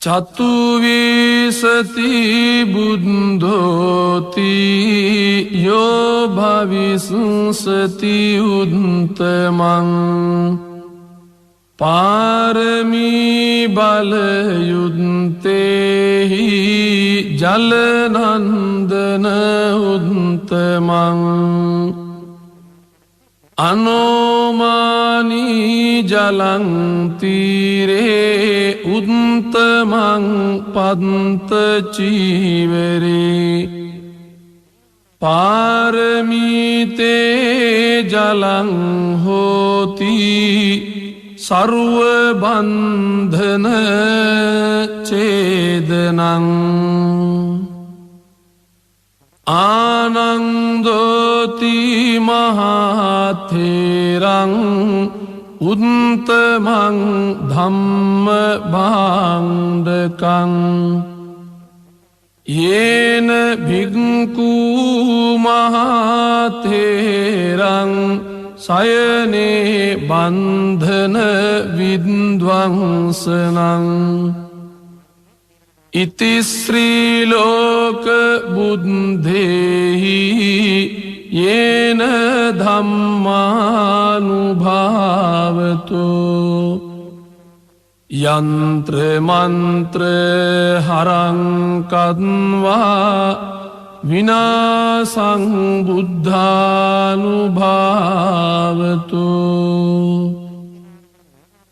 චතුවිසති බුද්ධෝති යෝ භවිසුසති උත්තමං පාරමී බලයුත්තේහි ජලනන්දන උත්තමං අනෝමානී ජලං තීරේ උත්තමං පන්ත චීවරේ පාරමීතේ ජලං හෝති සර්ව බන්ධන ඡේදනං ආනන්දෝති මහතේරං උත්තමං ධම්ම භාණ්ඩකං යේන භික්ඛු මහතේරං සයනේ බන්ධන විද්වංසනං ඉති ශ්‍රී ලෝක බුද්ධේහි යේන ධම්මානුභාවතු යන්ත්‍ර මන්ත්‍ර හරං කද්වා විනාසං බුද්ධානුභාවතු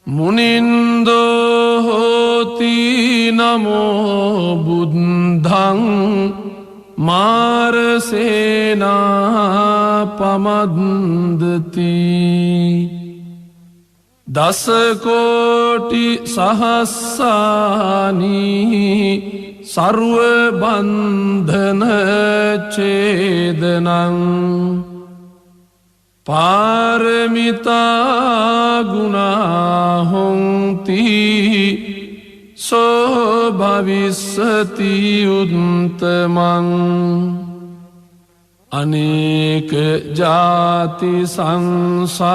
මුනින්දෝ හෝති නමෝ බුද්ධං මාරසේනා පමද්දති දසකෝටි සහස්සානි සර්ව බන්ධන ඡේදනං පාරමිතා ගුණා හොಂತಿ සෝ භවිස්සති උත්තමං අනේක ජාති සංසාරං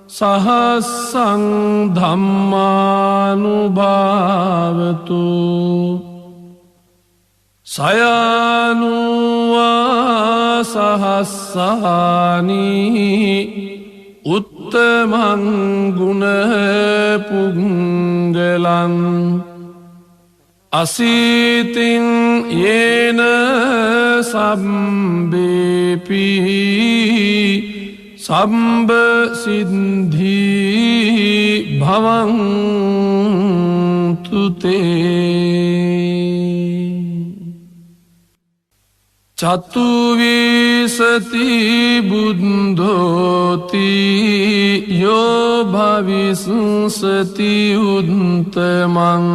සහස්සං ධම්මානුභාවතු සයනුවා සහස්සානි උත්තමං ගුණ පුංගලං අසීතින් යේන සම්බේපි සම්බ සිද්ධි භවන්තු තේ චතුවිසති බුද්ධෝති යෝ භවිසුසති උත්තමං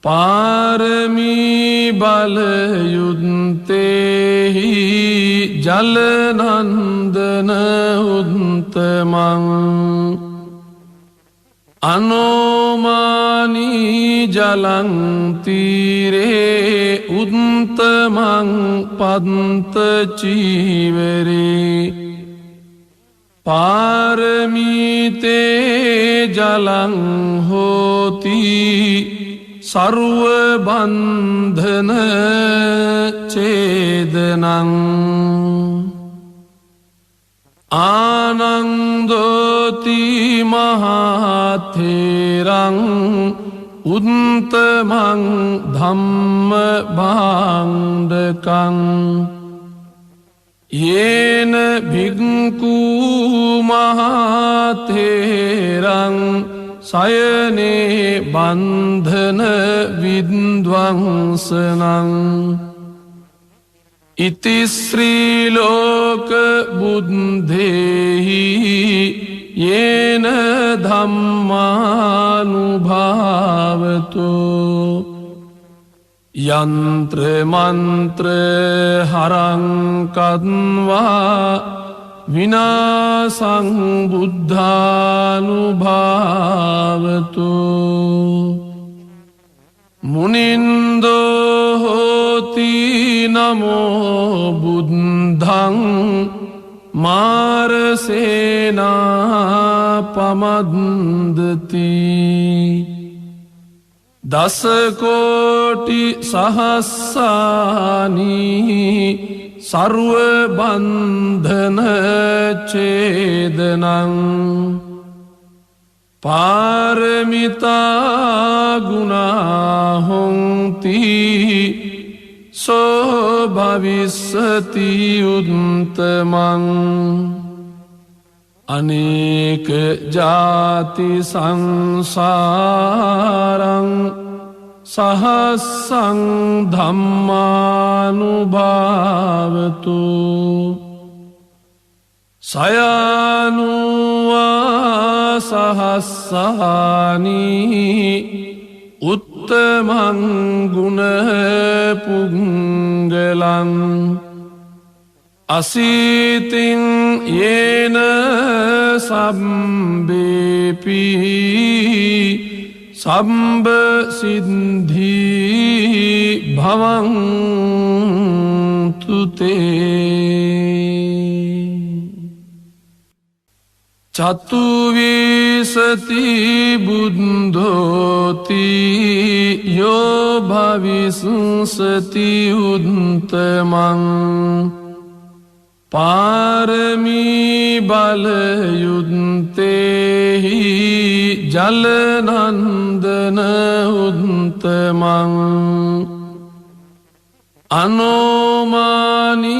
පාරමී බලයුත්තේහි ජලනන්දන උත්තමං අනෝමානී ජලං තීරේ උත්තමං පන්ත චීවරේ පාරමීතේ ජලං හෝති සර්ව බන්ධන ඡේදනං ආනන්දෝති මහතේරං උත්තමං ධම්ම භාණ්ඩකං යේන භික්ඛු මහතේරං සයනේ බන්ධන විද්වංසනං ඉති ශ්‍රී ලෝක බුද්ධේහි යේන ධම්මානුභාවතු යන්ත්‍ර මන්ත්‍ර හරං කද්වා විනාසං බුද්ධානුභාවතු මුනින්දෝ හෝති නමෝ බුද්ධං මාරසේනා පමද්දති දස කෝටි සහස්සානී සර්ව බන්ධන ඡේදනං පාරමිතා ගුණා හොන්ති සෝ භවිස්සති උත්තමං අනේක ජාති සංසාරං සහස්සං ධම්මානුභාවතු සයනුවා සහස්සානී උත්තමං ගුණ පුංගලං අසීතින් යේන සම්බේපි සම්බ සිද්ධී භවන්තුතේ චතුවිසති බුද්ධෝති යෝ භවිසුසති උත්තමං පාරමී බලයුත්තේහි ජලනන්දන උත්තමං අනෝමානී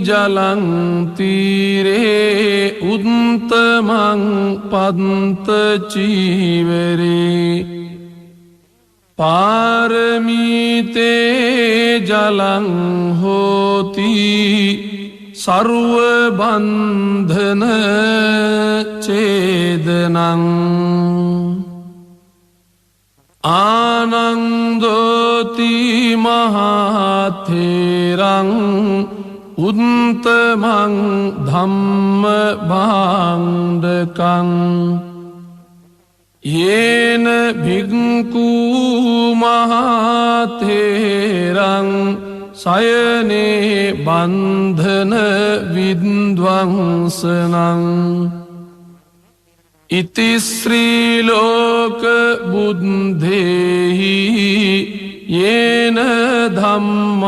ජලං තීරේ උත්තමං පන්ත චීවරේ පාරමීතේ ජලං හෝති සර්ව බන්ධන ඡේදනං ආනන්දෝති මහතේරං උත්තමං ධම්ම භාණ්ඩකං යේන භික්ඛු මහතේරං සයනේ බන්ධන විද්වංසනං ඉති ශ්‍රී ලෝක බුද්ධේහි යේන ධම්මානුභාවතු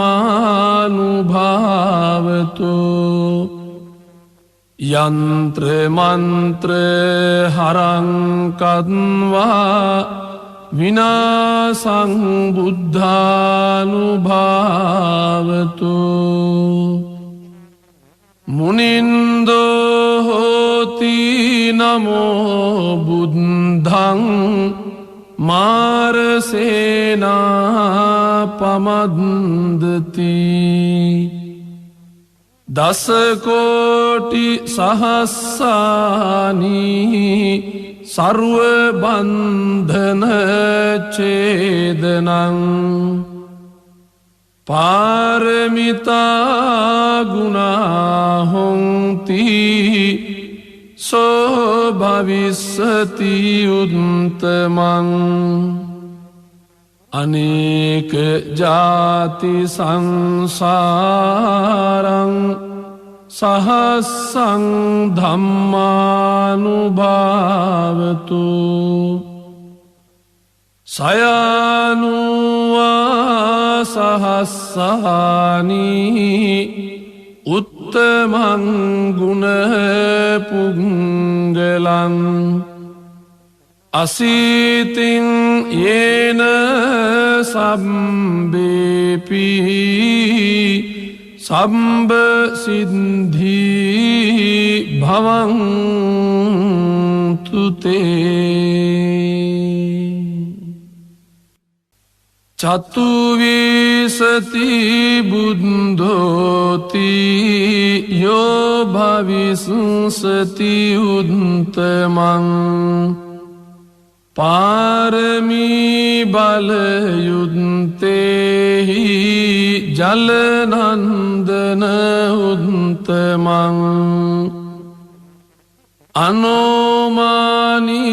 යන්ත්‍ර මන්ත්‍ර හරං කද්වා විනාසං බුද්ධානුභාවතු මුනින්දෝ හෝති නමෝ බුද්ධං මාරසේනා පමද්දති දස කෝටි සහස්සානී සර්ව බන්ධන ඡේදනං පාරමිතා ගුණා හොන්ති සෝ භවිස්සති උත්තමං අනේක ජාති සංසාරං සහස්සං ධම්මානුභාවතු සයනුවා සහස්සානී උත්තමං ගුණ පුංගලං අසීතින් යේන සම්බේපි සම්බ සිද්ධී භවන්තුතේ චතුවිසති බුද්ධෝති යෝ භවිසුසති උත්තමං පාරමී බලයුත්තේහි ජලනන්දන උත්තමං අනෝමානී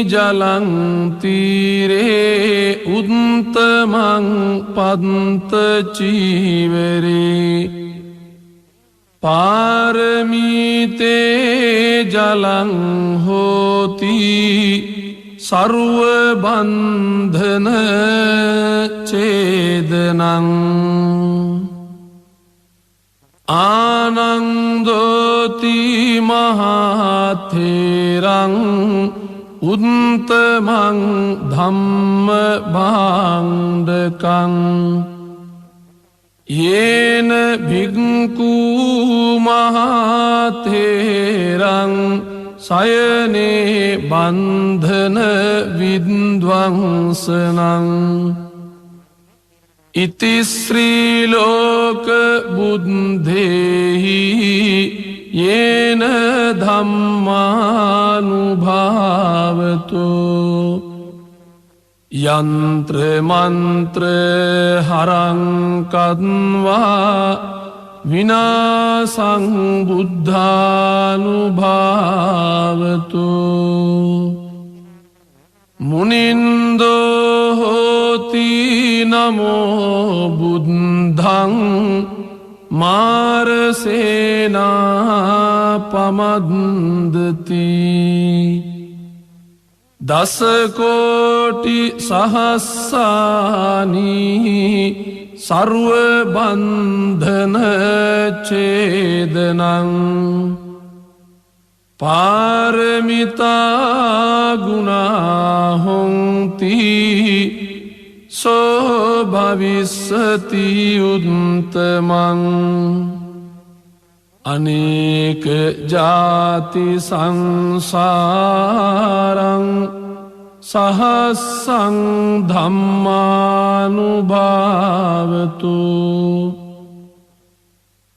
ජලං තීරේ උත්තමං පන්ත චීවරේ පාරමීතේ ජලං හෝති सर्व बंधन चेदनං आनंदोति महाथेरං उन्तमं धम्म भाण्डकං येन भिक्खु महाथेरං सयने बंधन विध्वंसनං इति श्रीलोक बुद्धेहि येन धम्मानुभावतो यंत्र मंत्र हरं कद्वा विनाशं बुद्धानुभावतो मुनिन्दो होति नमो बुद्धं मारसेनापमन्दति दस कोटि सहस्राणि सर्वबन्धन चेदनං पारमिता गुणा होन्ति सो भविष्यति उत्तमං अनेक जाति संसारं सहस्रं धम्मानुभावतो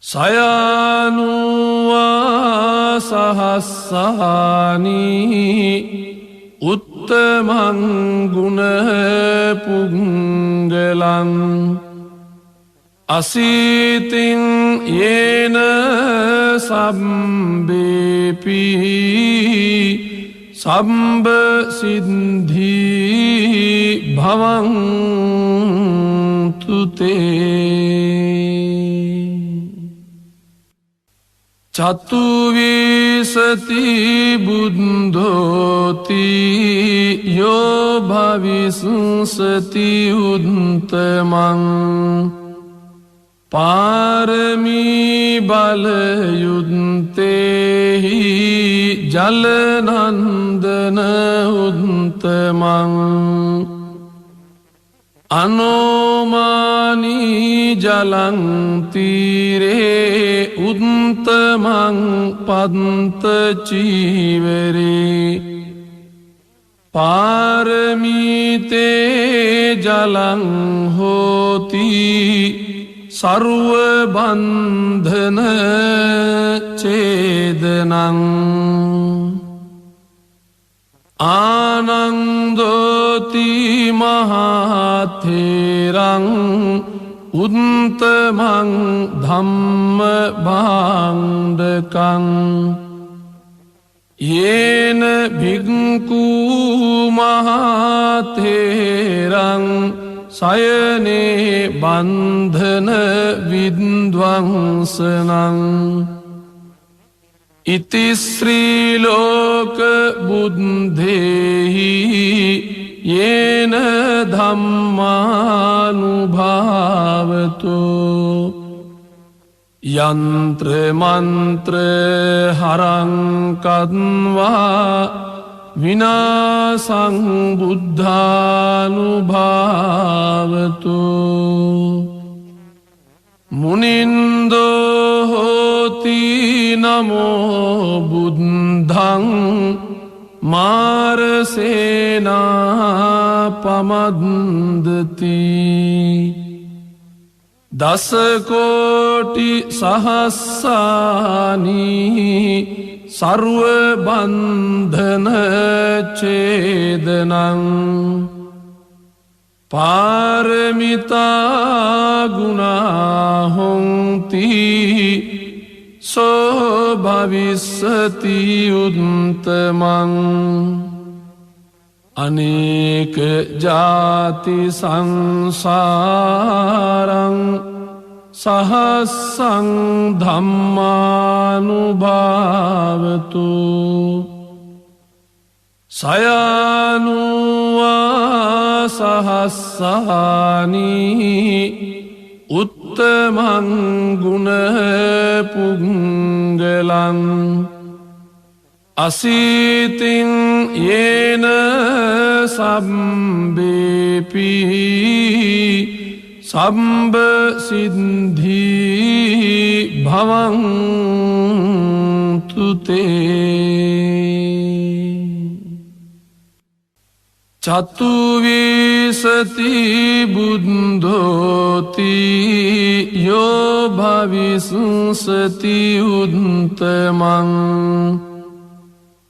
सयानुवा सहस्राणि उत्तमं गुण पुंगलं असीतिं येन सम्बेपि सम्ब सिद्धि भवन्तु ते चतुर्विंशति बुद्धोति यो भविष्यति उत्तमं पारमी बलयुक्ते हि जलनंदन उत्तमं अनोमानी जलं तीरे उत्तमं पन्तचीवरे पारमीते जलं होति सर्वबन्धन चेदनං आनंदोति महाथेरං उत्तमं धम्म भाण्डकං येन भिक्खु महाथेरං सयने बंधन विध्वंसनං इति श्रीलोक बुद्धेहि येन धम्मानुभावतो यंत्र मंत्र हरं कद्वा विनाशं बुद्धानुभावतो मुनिन्दो होति नमो बुद्धं मारसेनापमन्दति दस कोटि सहस्राणि सर्वबन्धन चेदनං पारमिता गुणा होन्ति सो भविष्यति उत्तमं अनेक जाति संसारं सहस्रं धम्मानुभावतो සයනුවා සහස්සානි උත්තමං ගුණ පුංගලං අසීතින් යේන සම්බේපි සම්බ සිද්ධී භවං තුතේ චතුවිසති බුද්ධෝති යෝ භවිසුසති උත්තමං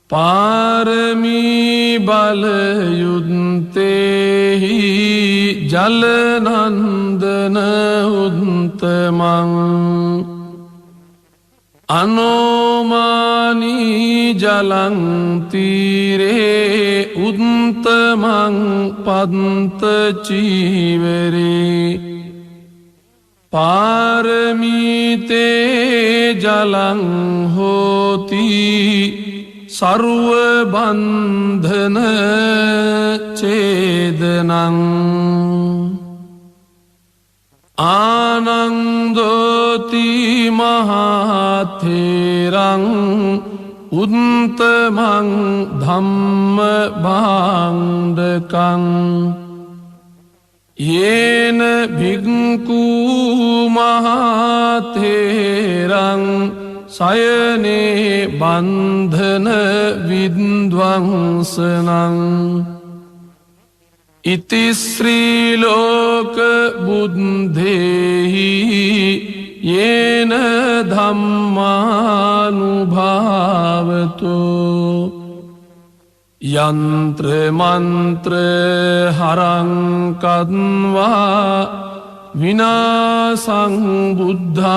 පාරමී බලයුත්තේහි ජලනන්දන උත්තමං අනෝමානී ජලං තීරේ උත්තමං පන්ත චීවරේ පාරමීතේ ජලං හෝති සරුව බන්ධන චේදනං ආනන්දෝති මහතේරං උත්තමං ධම්ම භාණ්ඩකං යේන භික්ඛු මහතේරං සයනේ බන්ධන විද්වංසනං ඉති ශ්‍රී ලෝක බුද්ධේහි යේන ධම්මානුභාවතු යන්ත්‍ර මන්ත්‍ර හරං කද්වා විනාසං බුද්ධානුභාවතු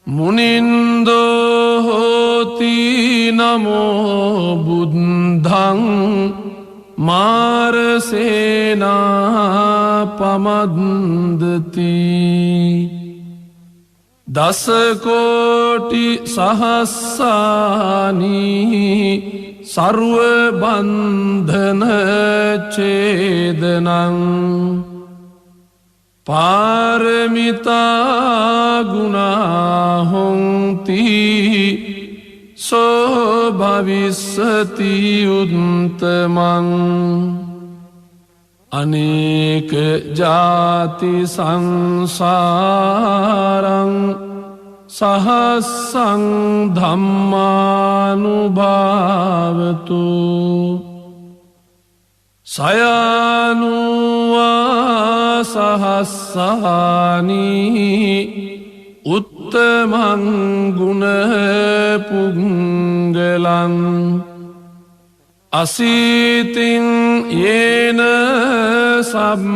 මුනින්දෝ හෝති නමෝ බුද්ධං මාරසේනා පමද්දති දසකෝටි සහස්සානි සර්ව බන්ධන චේදනං පාරමිතා ගුණා හොන්ති සෝ භවිස්සති උත්තමං අනේක ජාති සංසාරං සහස්සං ධම්මානුභාවතු සයනුවා සහස්සානි උත්තමං ගුණ පුංගලං අසීතින් යේන සම්බේපි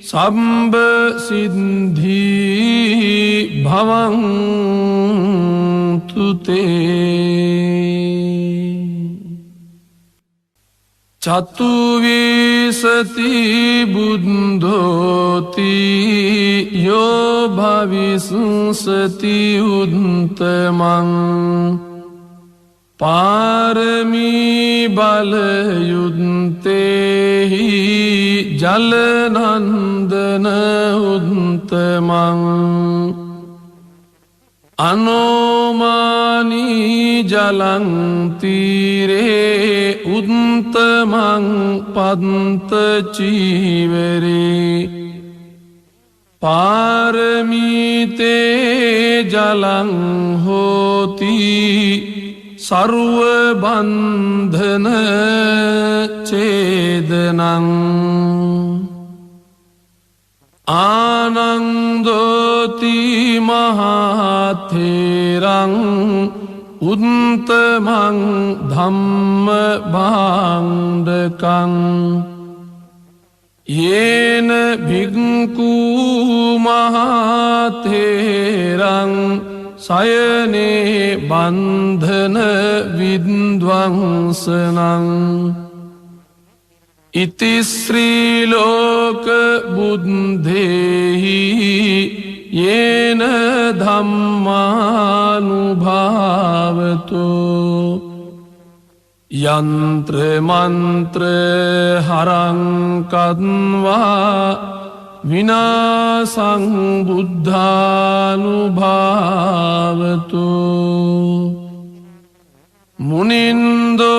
සම්බ සිද්ධී භවං තුතේ චතුවිසති බුද්ධෝති යෝ භවිසුසති උත්තමං පාරමී බලයුත්තේහි ජලනන්දන උත්තමං අනෝමානී ජලං තීරේ උත්තමං පන්ත චීවරේ පාරමීතේ ජලං හෝති සරුව බන්ධන චේදනං ආනන්දෝති මහතේරං උත්තමං ධම්ම භාණ්ඩකං යේන භික්ඛු මහතේරං සයනේ බන්ධන විද්වංසනං ඉති ශ්‍රී ලෝක බුද්ධේහි येन धम्मानुभावतो यंत्र मंत्र हरं कद्वा विनाशं बुद्धानुभावतो मुनिंदो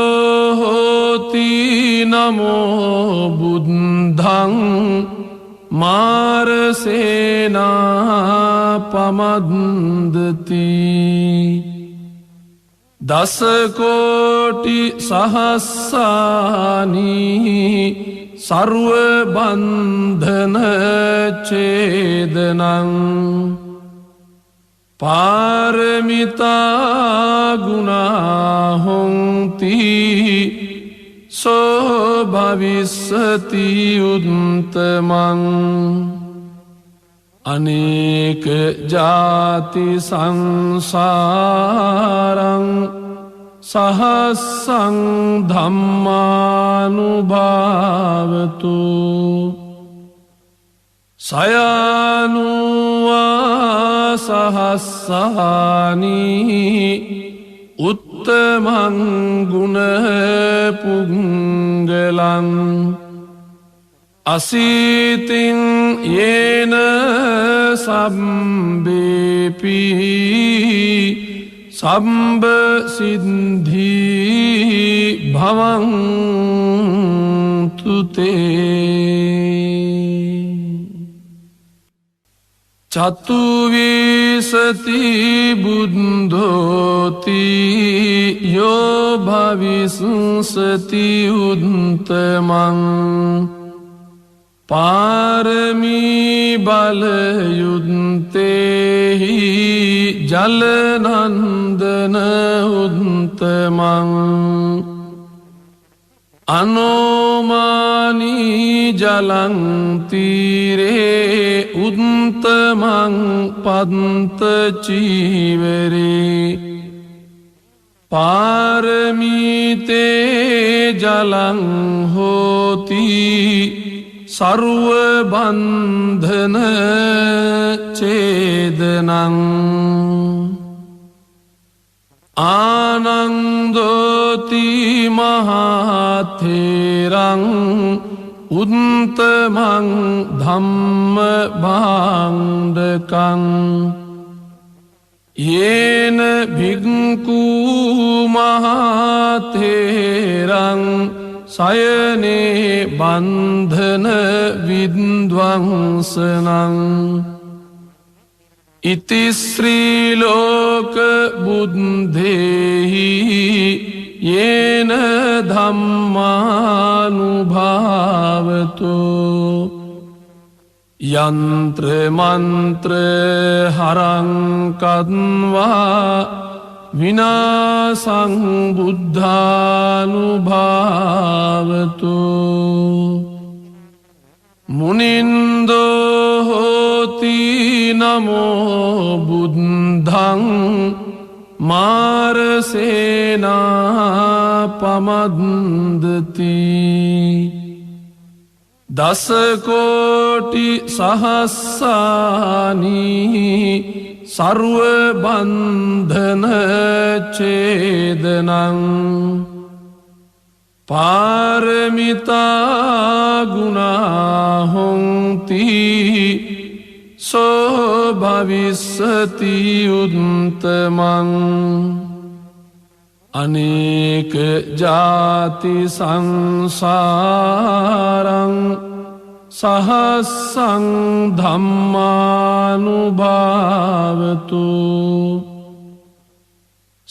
होति नमो बुद्धं मारसेना पमद्दति दस कोटि सहस्रानि सर्व बंधन छेदनं पारमिता गुणा होन्ति सो भविष्यति उत्तमं अनेक जाति संसारं सहस्रं धम्मानुभावतो सयानुवा सहस्रानि उत्तमं गुणपुङ्गलं अशीतिं येन सम्बेपि सम्बसिद्धि भवन्तु ते चतुर्विंशति बुद्धोति यो भविष्यति उत्तमं पारमी बलयुक्ते हि जलनंदन उत्तमं अनोमानी जलं तीरे उत्तमं पन्तचीवरे पारमीते जलं होति सर्वबन्धन छेदनं आनन्दोति महाथेरं उत्तमं धम्मभाण्डकं येन भिक्खु महाथेरं शयने बन्धन विध्वंसनं इति श्रीलोक बुद्धेहि येन धम्मानुभावतो यंत्र मंत्र हरं कद्वा विनाशं बुद्धानुभावतो मुनिंदो होति नमो बुद्धं मारसेना पमद्दति दस कोटि सहस्रानि सर्व बंधन छेदनं पारमिता गुणा होन्ति सो भविष्यति उत्तमं अनेक जाति संसारं सहस्रं धम्मानुभावतो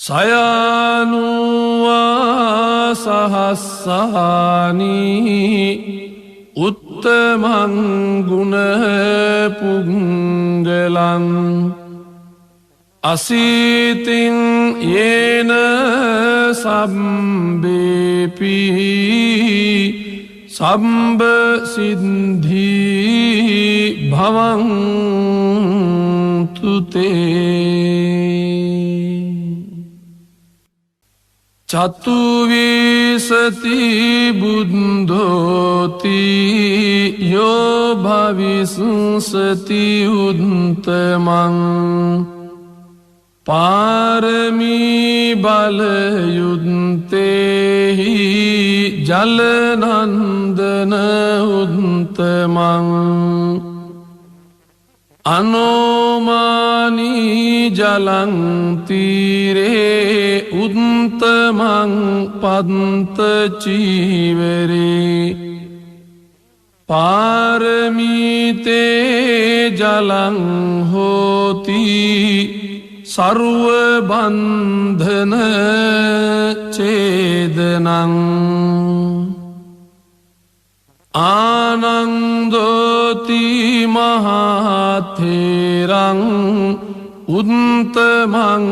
सयानुवा सहस्रानि उत्तमं गुणपुङ्गलं अशीतिं येन सम्बेपि सम्बसिद्धि भवन्तु ते चतुर्विंशति විසති බුද්ධෝති යෝ භවිසුසති උත්තමං පාරමී බලයුත්තේහි ජලනන්දන උත්තමං අනෝමානී ජලං තීරේ උත්තමං පන්ත චීවරේ පාරමීතේ ජලං හෝති සර්ව බන්ධන ඡේදනං ආනන්දෝති මහතේරං උත්තමං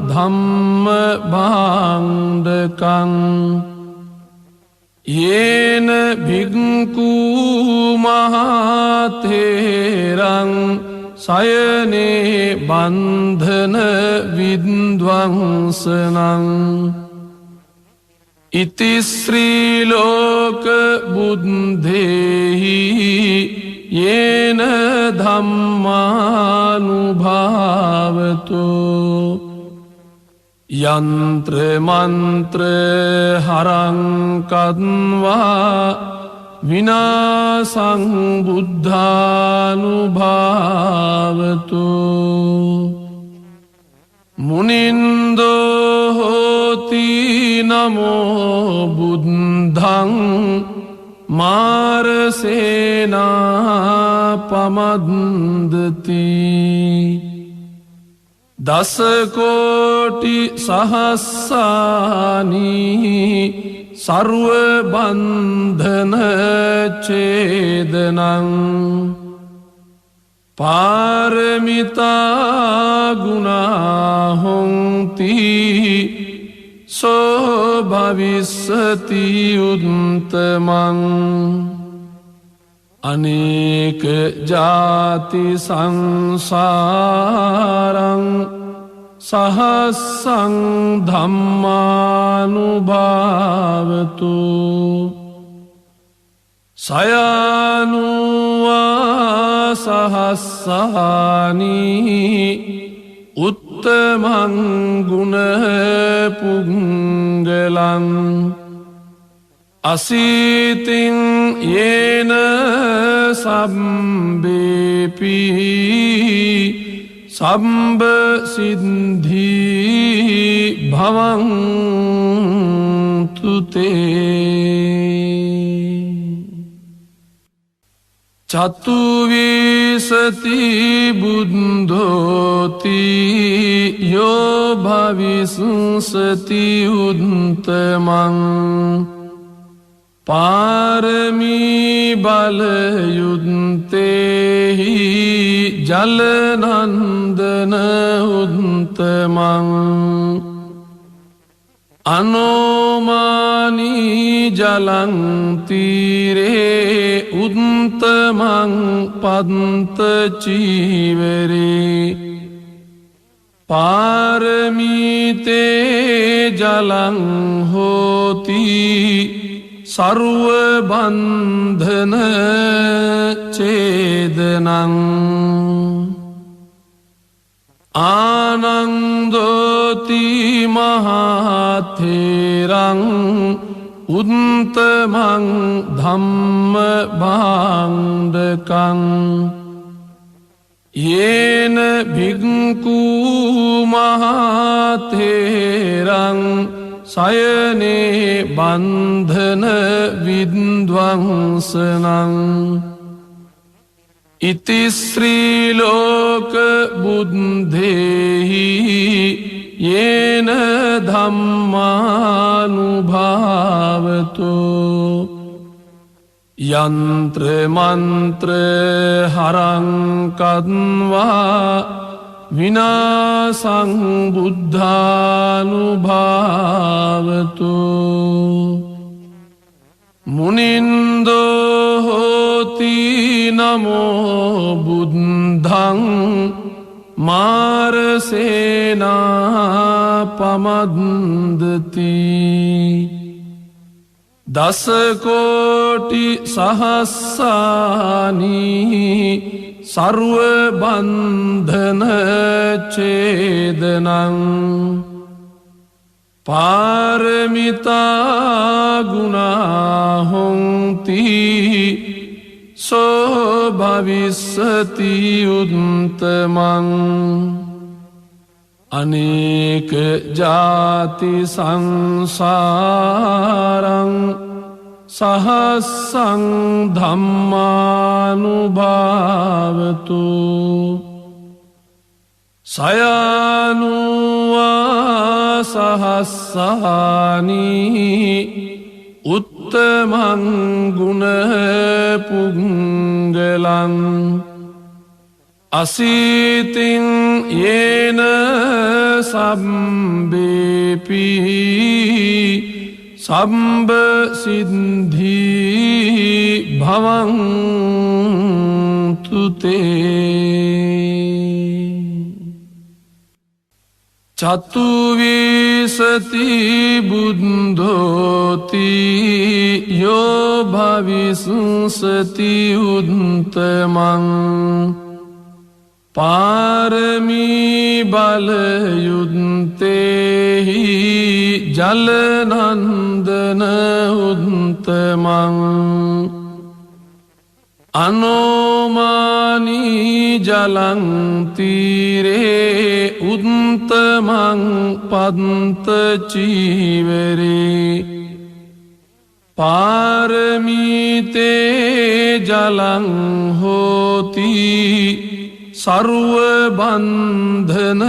ධම්ම භාණ්ඩකං යේන භික්ඛු මහතේරං සයනේ බන්ධන විද්වංසනං ඉති ශ්‍රී ලෝක බුද්ධේහි යේන ධම්මානුභාවතෝ යන්ත්‍ර මන්ත්‍ර හරං කද්වා විනාසං බුද්ධානුභාවතෝ මුනින්දෝ හෝති නමෝ බුද්ධං මාරසේනා පමද්දති දසකෝටි සහස්සානී සර්ව බන්ධන ඡේදනං පාරමිතා ගුණා හොන්ති සෝ භවිස්සති උත්තමං අනේක ජාති සංසාරං සහස්සං ධම්මානුභාවතු සයනුවා සහස්සානී උත්තමං ගුණ පුංගලං අසීතින් යේන සම්බේපි සම්බ සිද්ධී භවන්තු තේ චතුවිසති බුද්ධෝති යෝ භවිසුසති උත්තමං පාරමී බලයුත්තේහි ජලනන්දන උත්තමං අනෝමානී ජලං තීරේ උත්තමං පන්ත චීවරේ පාරමීතේ ජලං හෝති සර්ව බන්ධන ඡේදනං ආනන්දෝති මහතේරං උත්තමං ධම්ම භාණ්ඩකං යේන භික්ඛු මහතේරං සයනේ බන්ධන විද්වංසනං ඉති ශ්‍රී ලෝක බුද්ධේහි යේන ධම්මානුභාවතෝ යන්ත්‍ර මන්ත්‍ර හරං කද්වා විනාසං බුද්ධානුභාවතෝ මුනින්දෝ හෝති නමෝ බුද්ධං මාරසේනා පමද්දති දසකෝටි සහස්සානී සර්ව බන්ධන ඡේදනං පාරමිතා ගුණා හොන්ති සෝ භවිස්සති උත්තමං අනේක ජාති සංසාරං සහස්සං ධම්මානුභාවතු සයනුවා සහස්සානී උත්තමං ගුණ පුංගලං අසීතින් යේන සම්බේපි සම්බ සිද්ධී භවන්තුතේ චතුවිසති බුද්ධෝති යෝ භවිසුසති උත්තමං පාරමී බලයුත්තේහි ජලනන්දන උත්තමං අනෝමානී ජලං තීරේ උත්තමං පන්ත චීවරේ පාරමීතේ ජලං හෝති සර්ව බන්ධන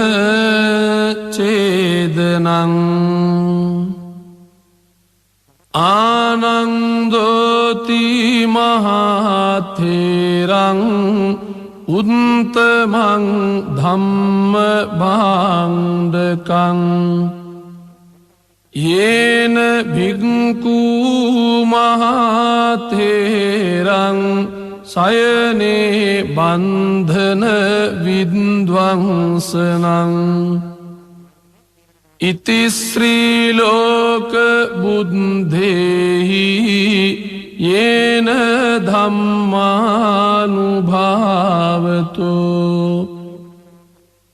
ඡේදනං ආනන්දෝති මහතේරං උත්තමං ධම්ම භාණ්ඩකං යේන භික්ඛු මහතේරං සයනේ බන්ධන විද්වංසනං ඉති ශ්‍රී ලෝක බුද්ධේහි යේන ධම්මානුභාවතු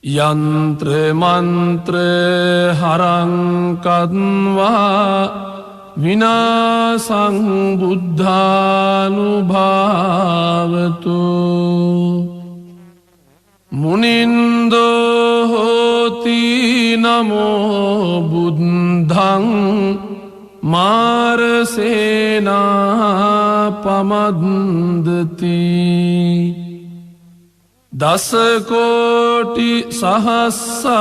යන්ත්‍ර මන්ත්‍ර හරං කତ୍වා විනාසං බුද්ධානුභාවතු මුනින්දෝ හෝති නමෝ බුද්ධං මාරසේනා පමද්දති දසකෝටි සහස්සානී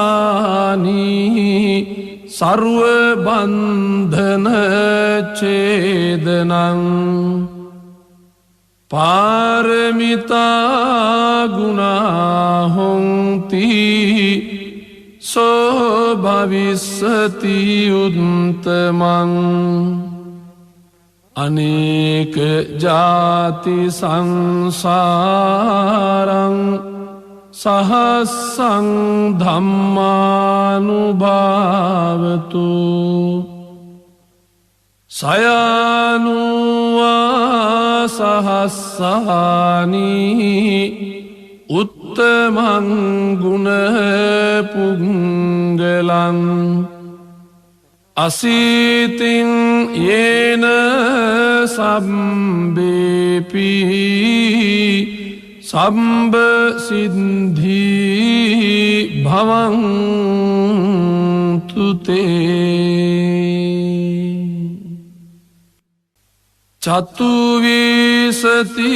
සර්ව බන්ධන ඡේදනං පාරමිතා ගුණා හොන්ති සෝ භවිස්සති උත්තමං අනේක ජාති සංසාරං සහස්සං ධම්මානුභාවතු සයනුවා සහස්සානී උත්තමං ගුණ පුංගලං අසීතින් යේන සම්බේපි සම්බ සිද්ධී භවන්තුතේ චතුවිසති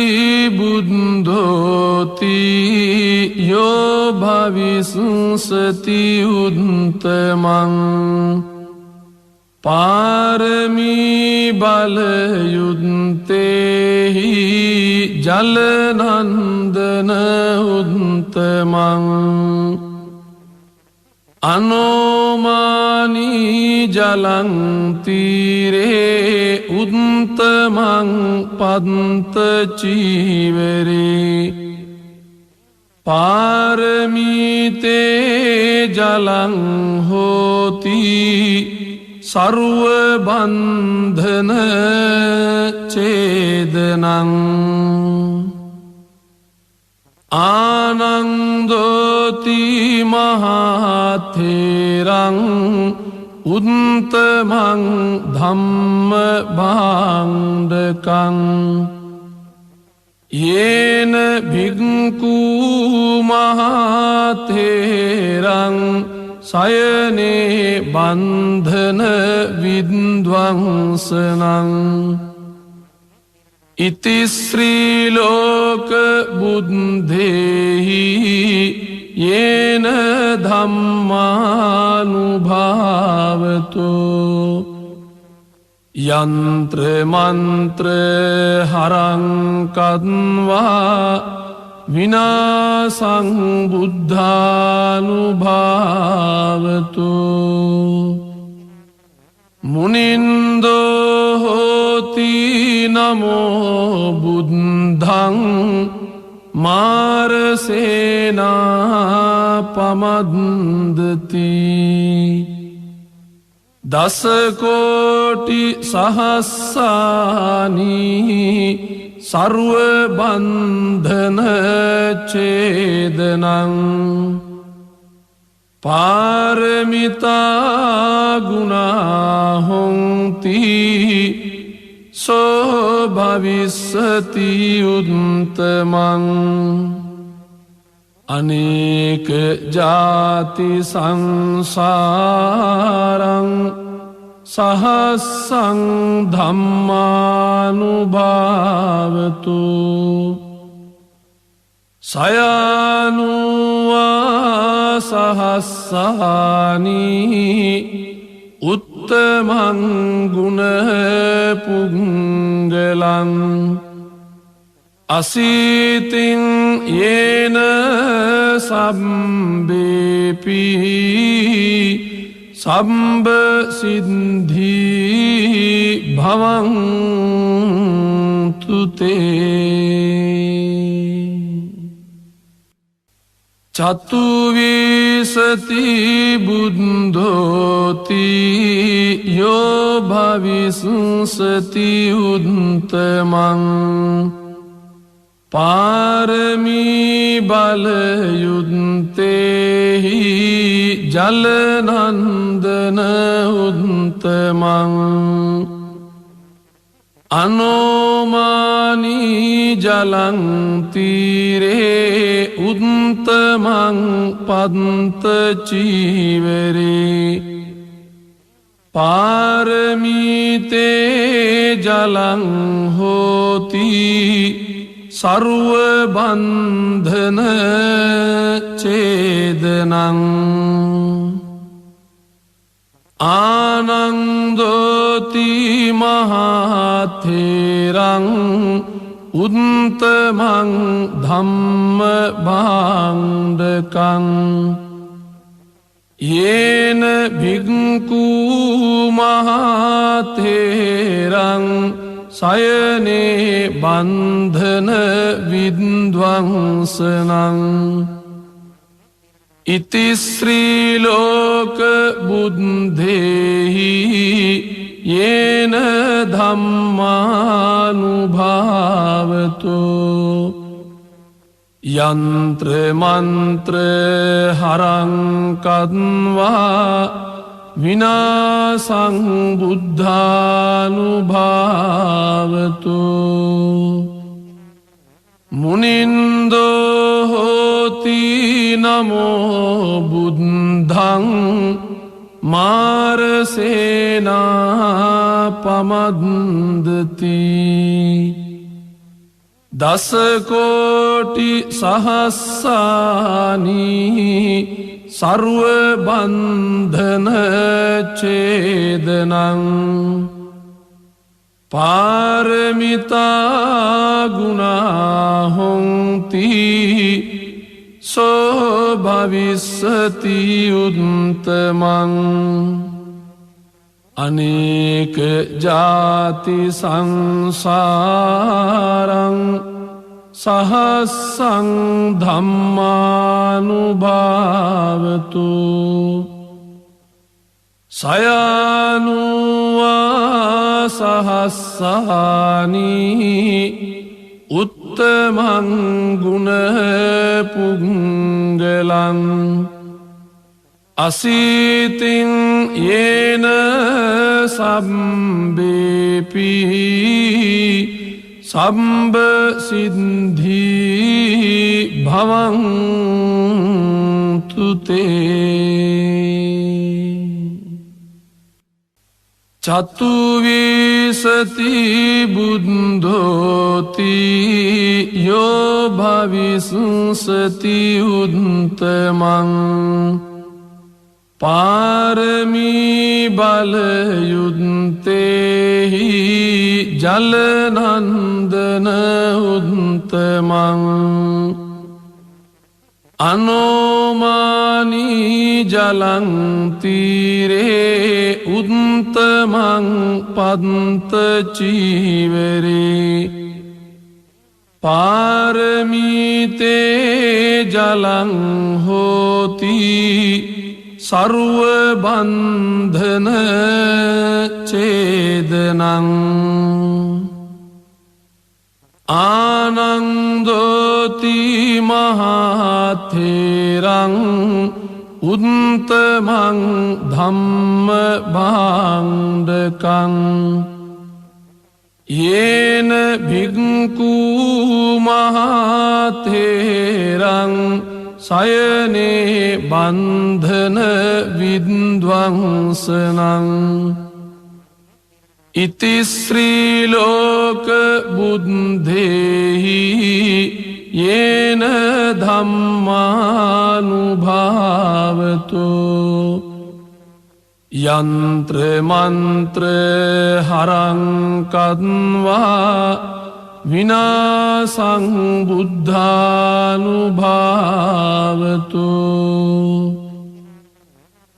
බුද්ධෝති යෝ භවිසුසති උත්තමං පාරමී බලයුත්තේහි ජලනන්දන උත්තමං අනෝමානී ජලං තීරේ උත්තමං පන්ත චීවරේ පාරමීතේ ජලං හෝති සරුව බන්ධන චේදනං ආනන්දෝති මහතේරං උත්තමං ධම්ම භාණ්ඩකං යේන භික්ඛු මහතේරං සයනේ බන්ධන විද්වංසනං ඉති ශ්‍රී ලෝක බුද්ධේහි යේන ධම්මානුභාවතෝ යන්ත්‍ර මන්ත්‍ර හරං කද්වා විනාසං බුද්ධානුභාවතෝ මුනින්දෝ හෝති නමෝ බුද්ධං මාරසේනා පමද්දති දසකෝටි සහස්සානි සර්ව බන්ධන චේදනං පාරමිතා ගුණා හොන්ති සෝ භවිස්සති උත්තමං අනේක ජාති සංසාරං සහස්සං ධම්මානුභාවතු සයනුවා සහස්සානි උත්තමං ගුණ පුංගලං අසීතින් යේන සම්බේපි සම්බ සිද්ධී භවන්තු තේ චතුවිසති බුද්ධෝති යෝ භවිස්සති උත්තමං පාරමී බලයුත්තේහි ජලනන්දන උත්තමං අනෝමානී ජලං තීරේ උත්තමං පද්ත චීවරේ පාරමීතේ ජලං හෝති සරුව බන්ධන චේදනං ආනන්දෝති මහතේරං උත්තමං ධම්ම භාණ්ඩකං යේන භික්ඛු මහතේරං සයනේ බන්ධන විද්වංසනං ඉති ශ්‍රී ලෝක බුද්ධේහි යේන ධම්මානුභාවතෝ යන්ත්‍ර මන්ත්‍ර හරං කද්වා විනාසං බුද්ධානුභාවතෝ මුනින්දෝ හෝති නමෝ බුද්ධං මාරසේනා පමද්දති දසකෝටි සහස්සානි සර්ව බන්ධන චේදනං පාරමිතා ගුණා හොන්ති සෝ භවිස්සති උත්තමං අනේක ජාති සංසාරං සහස්සං ධම්මානුභාවතු සයනුවා සයානුවා සහස්සානි උත්තමං ගුණ පුංගලං අසීතින් යේන සම්බේපි සම්බ සිද්ධී භවන්තු තේ චතුවිසති බුද්ධෝති යෝ භවිස්සති උත්තමං පාරමී බලයුත්තේහි ජලනන්දන උත්තමං අනෝමානී ජලං තීරේ උත්තමං පන්ත චීවරේ පාරමීතේ ජලං හෝති සර්ව බන්ධන ඡේදනං ආනන්දෝති මහතේරං උත්තමං ධම්ම භාණ්ඩකං යේන භික්ඛු මහතේරං සයනේ බන්ධන විද්වංසනං ඉති ශ්‍රී ලෝක බුද්ධේහි යේන ධම්මානුභාවතු යන්ත්‍ර මන්ත්‍ර හරං කද්වා විනාසං බුද්ධානුභාවතු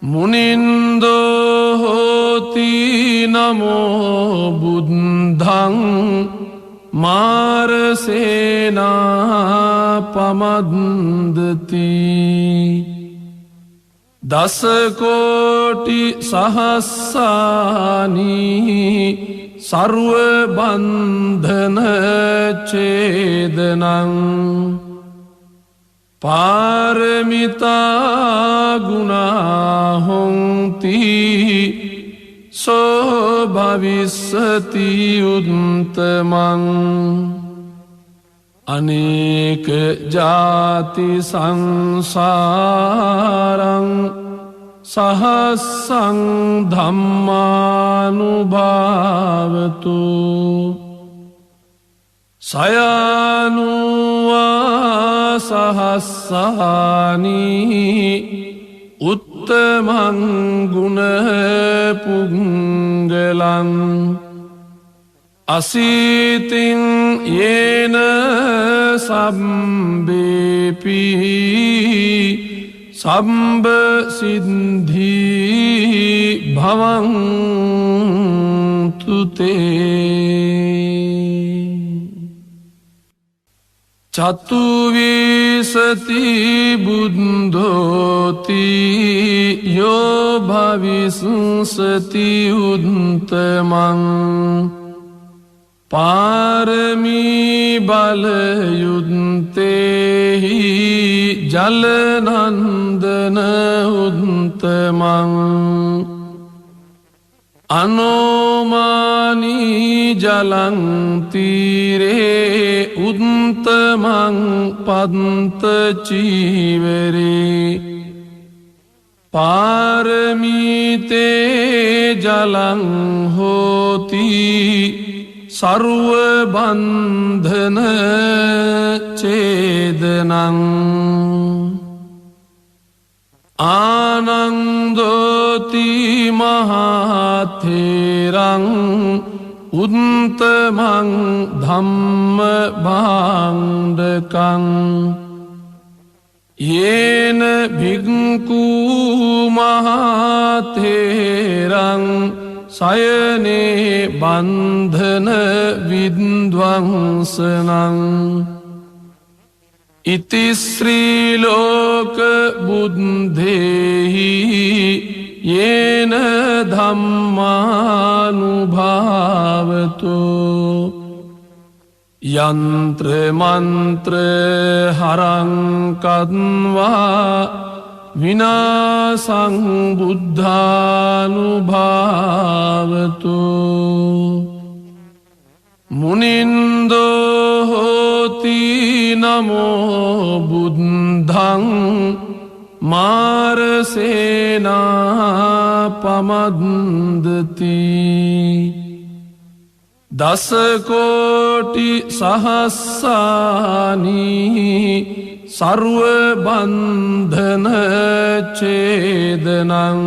මුනින්දෝ හෝති නමෝ බුද්ධං මාරසේනා පමද්දති දසකෝටි සහස්සානි සර්ව බන්ධන ඡේදනං පාරමිතා ගුණා හොන්ති සෝ භවිස්සති උත්තමං අනේක ජාති සංසාරං සහස්සං ධම්මානුභාවතු සයානුවා සහස්සානි උත්තමං ගුණ පුංගලං අසීතින් යේන සම්බේපි සම්බ සිද්ධී භවන්තු තේ චතුවිසති බුද්ධෝති යෝ භවිස්සති උත්තමං පාරමී බලයුත්තේහි ජලනන්දන උත්තමං අනෝමානී ජලං තීරේ උත්තමං පන්ත චීවරේ පාරමීතේ ජලං හෝති සර්ව බන්ධන ඡේදනං ආනන්දෝති මහතේරං උත්තමං ධම්ම භාණ්ඩකං යේන භික්ඛු මහතේරං සයනේ බන්ධන විද්වංසනං ඉති ශ්‍රී ලෝක බුද්ධේහි येन ධම්මානුභාවතු යන්ත්‍ර මන්ත්‍ර හරං කତ୍වා විනාසං බුද්ධානුභාවතු මුනින්දෝ හෝති නමෝ බුද්ධං මාරසේනා පමද්දති දසකෝටි සහස්සානී සර්ව බන්ධන ඡේදනං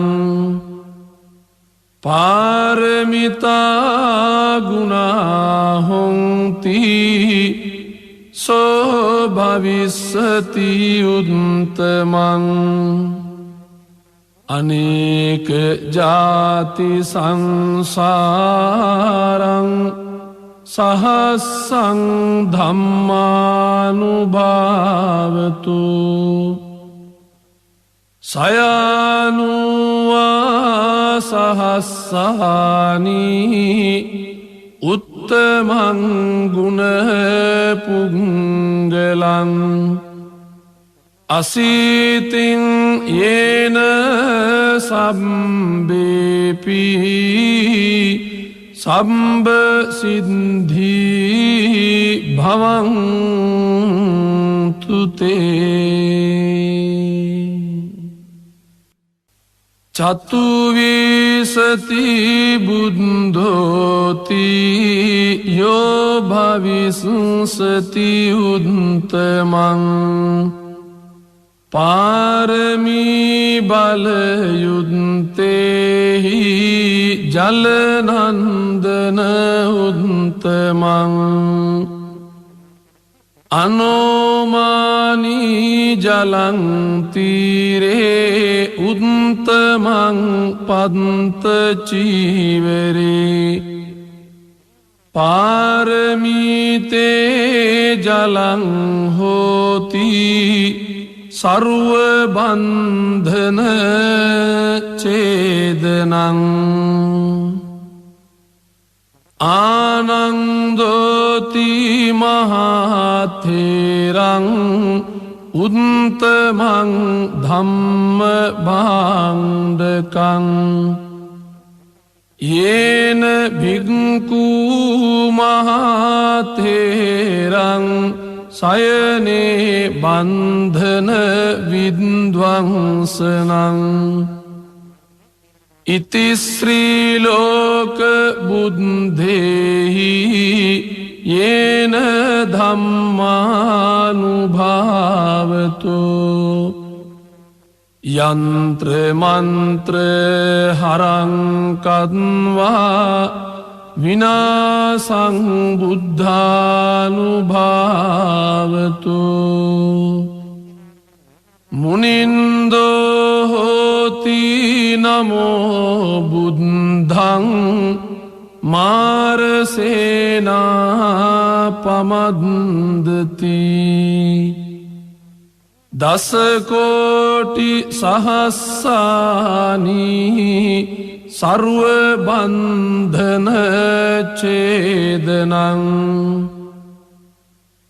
පාරමිතා ගුණා හොන්ති සෝ භවිස්සති උත්තමං අනේක ජාති සංසාරං සහස්සං ධම්මානුභාවතු සයනුවා සහස්සානී උත්තමං ගුණ පුංගලං අසීතින් යේන සම්බේපි සම්බ සිද්ධී භවන්තු තේ චතුවිසති බුද්ධෝති යෝ භවිස්සති උත්තමං පාරමී බලයුත්තේහි ජලනන්දන උත්තමං අනෝමානී ජලං තීරේ උත්තමං පන්ත චීවරේ පාරමීතේ ජලං හෝති සර්ව බන්ධන ඡේදනං ආනන්දෝති මහතේරං උත්තමං ධම්ම භාණ්ඩකං යේන භික්ඛු මහතේරං සයනේ බන්ධන විද්වංසනං ඉති ශ්‍රී ලෝක බුද්ධේහි යේන ධම්මානුභාවතු යන්ත්‍ර මන්ත්‍ර හරං කତ୍වා විනාසං බුද්ධානුභාවතු මුනින්දෝ හෝති නමෝ බුද්ධං මාරසේනා පමද්දති දසකෝටි සහස්සානී සර්ව බන්ධන ඡේදනං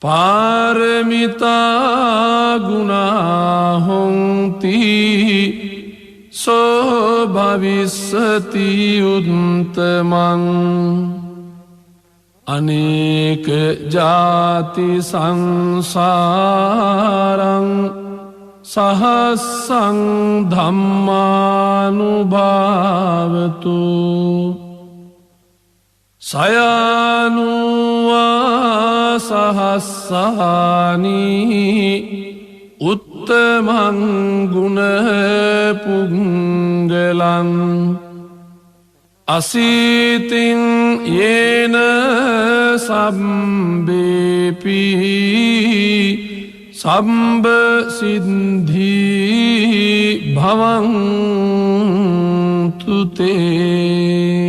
පාරමිතා ගුණා හොන්ති සෝ භවිස්සති උත්තමං අනේක ජාති සංසාරං සහස්සං ධම්මානුභාවතු සයනුවා සහස්සානී උත්තමං ගුණ පුංගලං අසීතින් යේන සම්බේපි සම්බ සිද්ධී භවන්තු තේ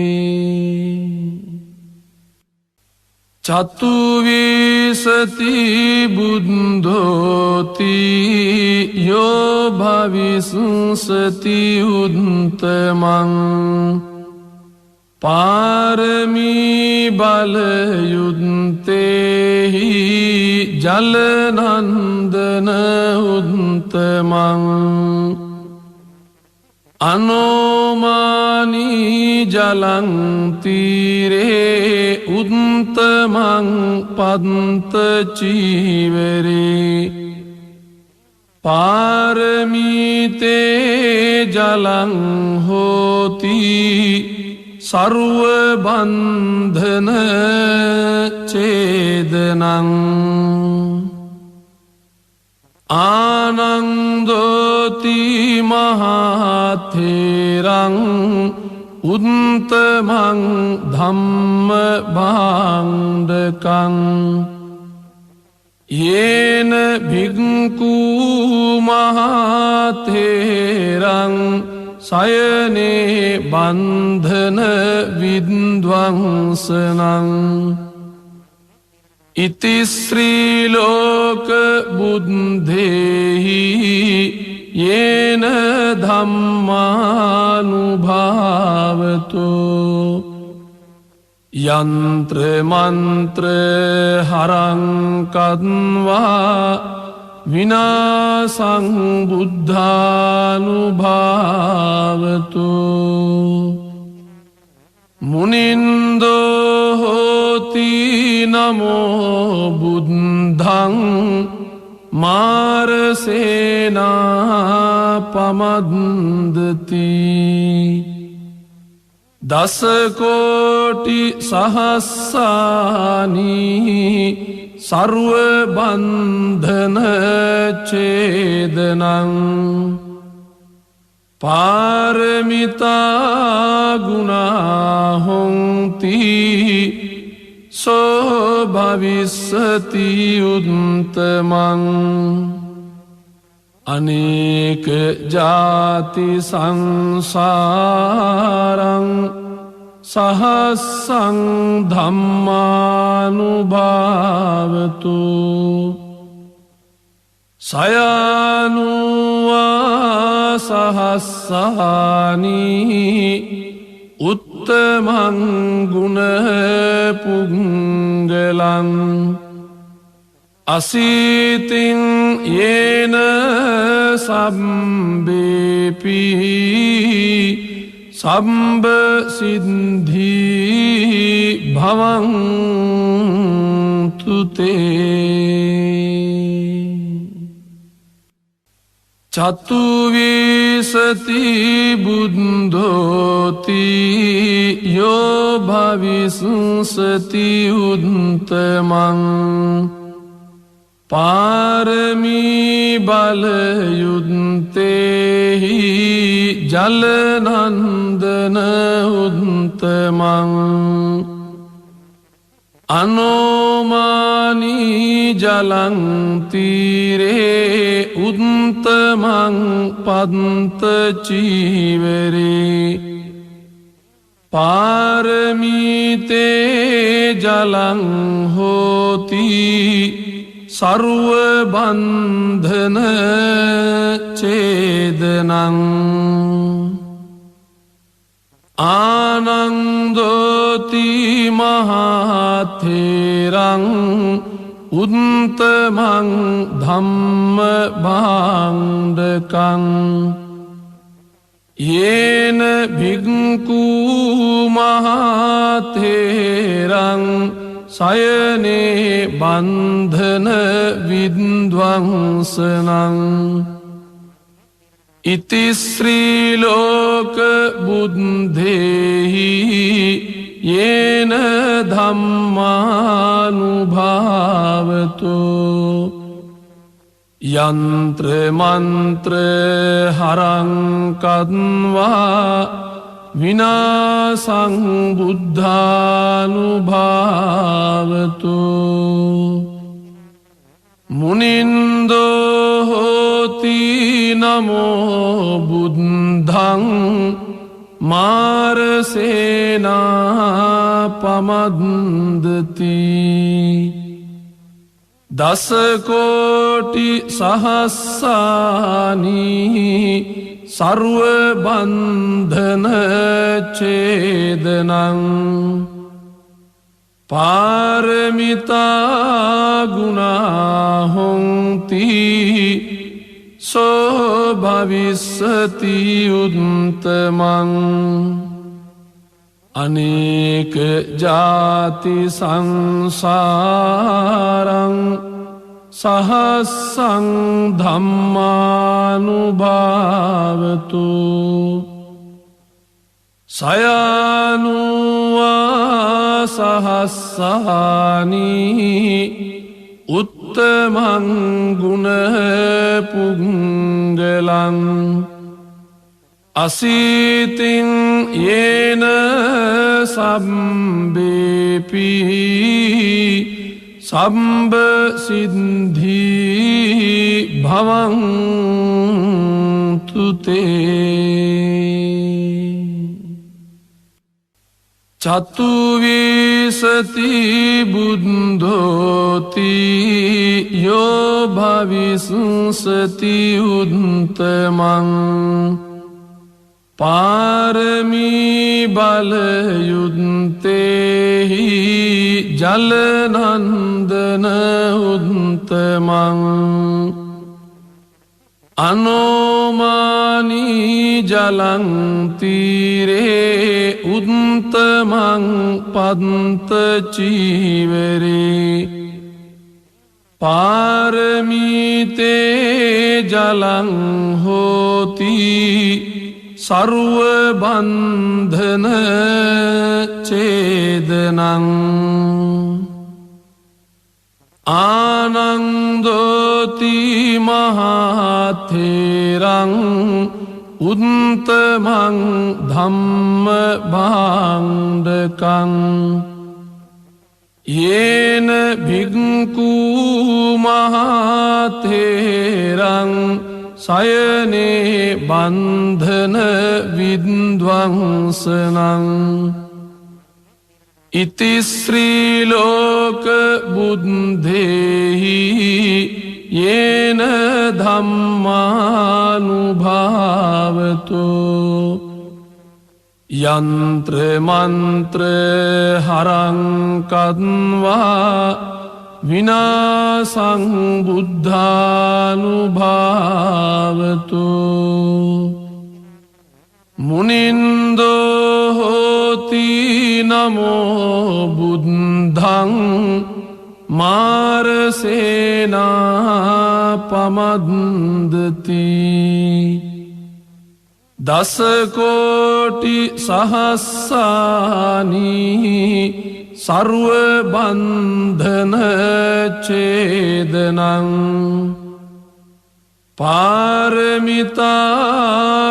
චතුවිසති सति बुद्धोति यो भविष्यति उत्तमं पारमी बलयुक्तेहि जलनंदन उत्तमं अनोमानी जलं तीरे उत्तमं पन्त चीवरे पारमीते जलं होति सर्वबन्धन चेदनं आनन्दोति महाथेरं उत्तमं धम्मभाण्डकं येन भिक्खु महाथेरं सयने बन्धन विध्वंसनं इति श्रीलोक बुद्धेहि येन धम्मानुभावतो यंत्र मंत्र हरं कद्वा विनाशं बुद्धानुभावतो मुनिन्दो होति नमो बुद्धं मारसेनापमन्दति दश कोटि सहस्राणि सर्वबन्धन चेदनं पारमिता गुणा होन्ति सो भविष्यति उत्तमं अनेक जाति संसारं सहस्रं धम्मानुभावतो सयानुवा सहस्राणि उत्तमं गुणपुङ्गलं अशीतिं येन सम्बेपि सम्बसिद्धि भवन्तु ते चतुर्विंशति बुद्धोति यो भविष्यति उत्तमं पारमी बलयुक्तेहि जलनंदन उत्तमं अनोमानी जलं तीरे उत्तमं पन्त चीवरे पारमीते जलं होति सर्वबन्धन चेदनं आनन्दोति महाथेरं उत्तमं धम्मभाण्डकं येन भिक्खु महाथेरं सयने बन्धन विध्वंसनं इति श्रीलोक बुद्धेहि येन धम्मानुभावतो यंत्र मंत्र हरं कद्वा विनाशं बुद्धानुभावतो मुनिन्दो होति नमो बुद्धं मारसेनापमन्दति දස කෝටි සහස්සානි සර්ව බන්ධන ඡේදනං පාරමිතා ගුණා හොන්ති සෝ භවිස්සති උත්තමං අනේක ජාති සංසාරං සහස්සං ධම්මානුභාවතු සයනුවා සහස්සානි උත්තමං ගුණ පුංගලං අසීතින් යේන සම්බේපි සම්බ සිද්ධී භවන්තු තේ චතුවිසති බුද්ධෝති යෝ භවිස්සති උත්තමං පාරමී බලයුත්තේහි ජලනන්දන උත්තමං අනෝමානී ජලං තීරේ උත්තමං පන්ත චීවරේ පාරමීතේ ජලං හෝති සර්ව බන්ධන ඡේදනං ආනන්දෝති මහතේරං උත්තමං ධම්ම භාණ්ඩකං යේන භික්ඛු මහතේරං සයනේ බන්ධන විද්වංසනං ඉතිස්ත්‍රී ලෝක බුද්ධේහි යේන ධම්මානුභාවතු යන්ත්‍ර මන්ත්‍ර හරං කද්වා විනාසං බුද්ධානුභාවතු මුනින්දෝ හෝති නමෝ බුද්ධං මාරසේනා පමද්දති දස කෝටි සහස්සානි සර්ව බන්ධන ඡේදනං පාරමිතා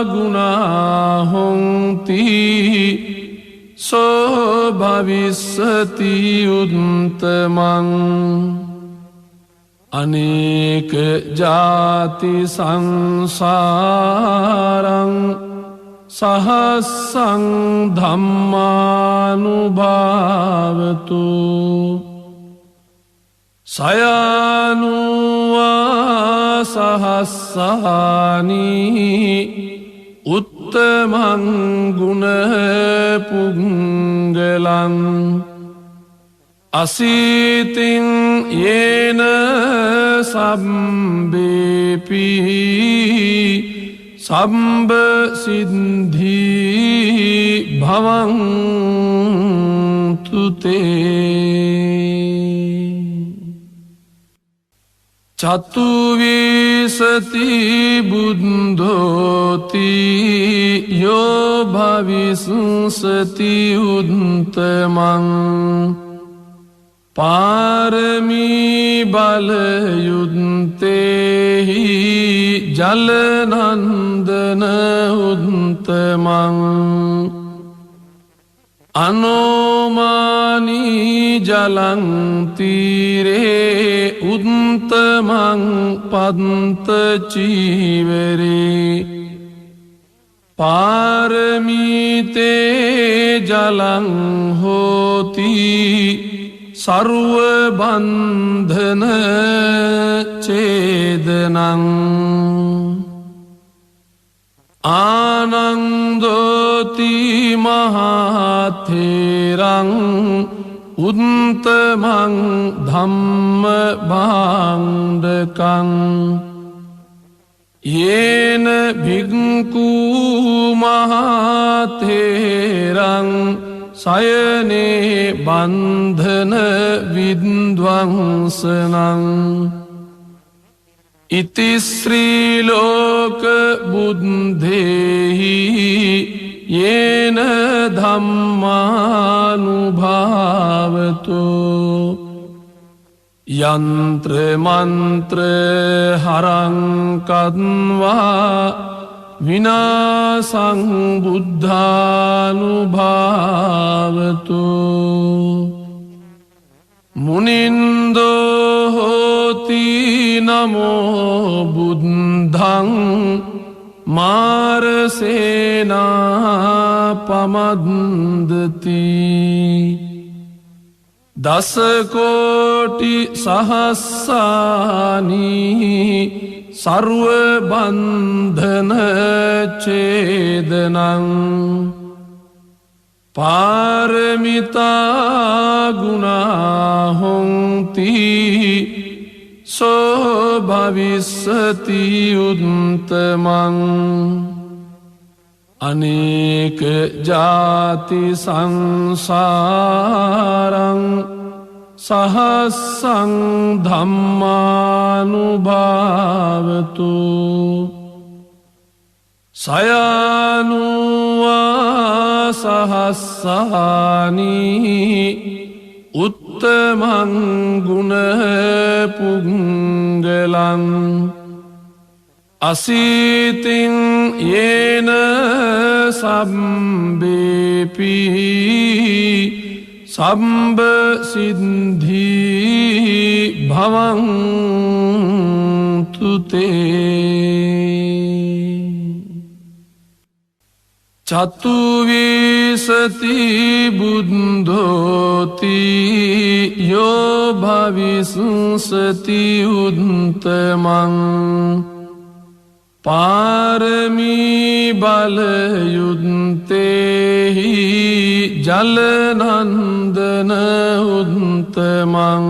ගුණා හොන්ති සෝ භවිස්සති උත්තමං අනේක ජාති සංසාරං සහස්සං ධම්මානුභාවතු සයනුවා සහස්සානි උත්තමං ගුණ පුංගලං අසීතින් යේන සම්බේපි සම්බ සිද්ධී භවන්තු තේ චතුවිසති බුද්ධෝති යෝ භවිස්සති උත්තමං පාරමී බලයුත්තේහි ජලනන්දන උත්තමං අනෝමානී ජලං තීරේ උත්තමං පන්ත චීවරේ පාරමීතේ ජලං හෝති සර්ව බන්ධන ඡේදනං ආනන්දෝති මහතේරං උත්තමං ධම්ම භාණ්ඩකං යේන භික්ඛු මහතේරං සයනේ බන්ධන විද්වංසනං ඉති ශ්‍රී ලෝක බුද්ධේහි යේන ධම්මානුභාවතු යන්ත්‍ර මන්ත්‍ර හරං කද්වා විනාසං බුද්ධානුභාවතු මුනින්දෝ හෝති නමෝ බුද්ධං මාරසේනා පමද්දති දසකෝටි සහස්සානි සර්ව බන්ධන ඡේදනං පාරමිතා ගුණා හොಂತಿ සෝ භවිස්සති උත්තමං අනේක ජාති සංසාරං සහස්සං ධම්මානුභාවතු සයනුවා සහස්සානි උත්තමං ගුණ පුංගලං අසීතින් යේන සම්බේපි සම්බ සිද්ධි භවන්තු තේ චතුවිසති බුද්ධෝති යෝ භවිස්සති උත්තමං පාරමී බලයුත්තේහි ජලනන්දන උත්තමං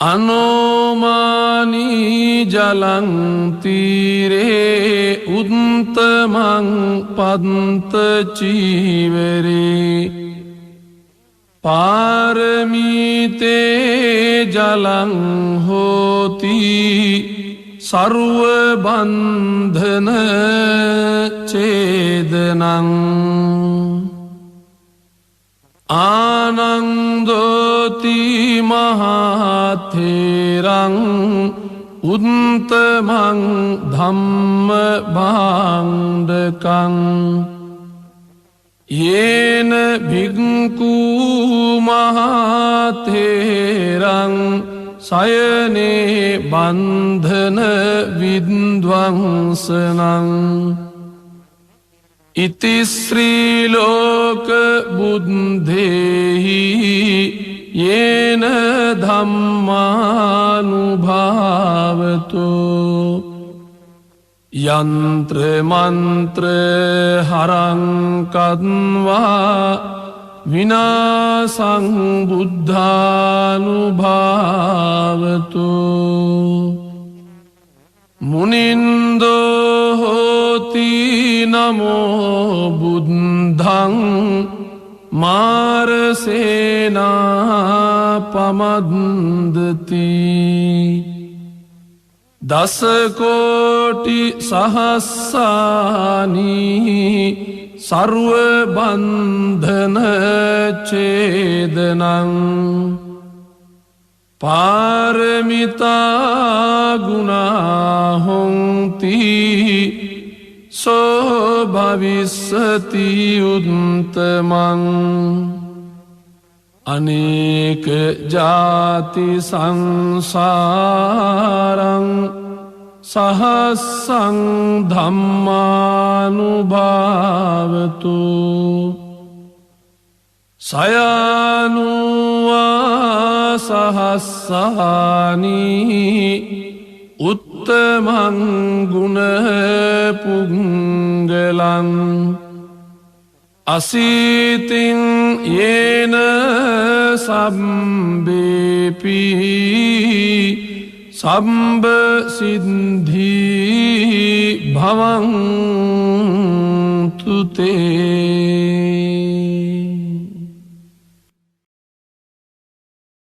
අනෝමානී ජලං තීරේ උත්තමං පන්ත චීවරේ පාරමීතේ ජලං හෝති සර්ව බන්ධන ඡේදනං ආනන්දෝති මහතේරං උත්තමං ධම්ම භාණ්ඩකං යේන භික්ඛු මහතේරං සයනේ බන්ධන විද්වංසනං ඉති ශ්‍රී ලෝක බුද්ධේහි යේන ධම්මානුභාවතු යන්ත්‍ර මන්ත්‍ර හරං කද්වා විනාසං බුද්ධානුභාවතු මුනින්දෝ හෝති නමෝ බුද්ධං මාරසේනා පමද්දති දසකෝටි සහස්සානි සර්ව බන්ධන ඡේදනං පාරමිතා ගුණා හොಂತಿ සෝ භවිස්සති උත්තමං අනේක ජාති සංසාරං සහස්සං ධම්මානුභාවතු සයනුවා සහස්සානී උත්තමංගුණ පුංගලන් අසීතින් යේන සම්බේපි සම්බ සිද්ධී භවන්තුතේ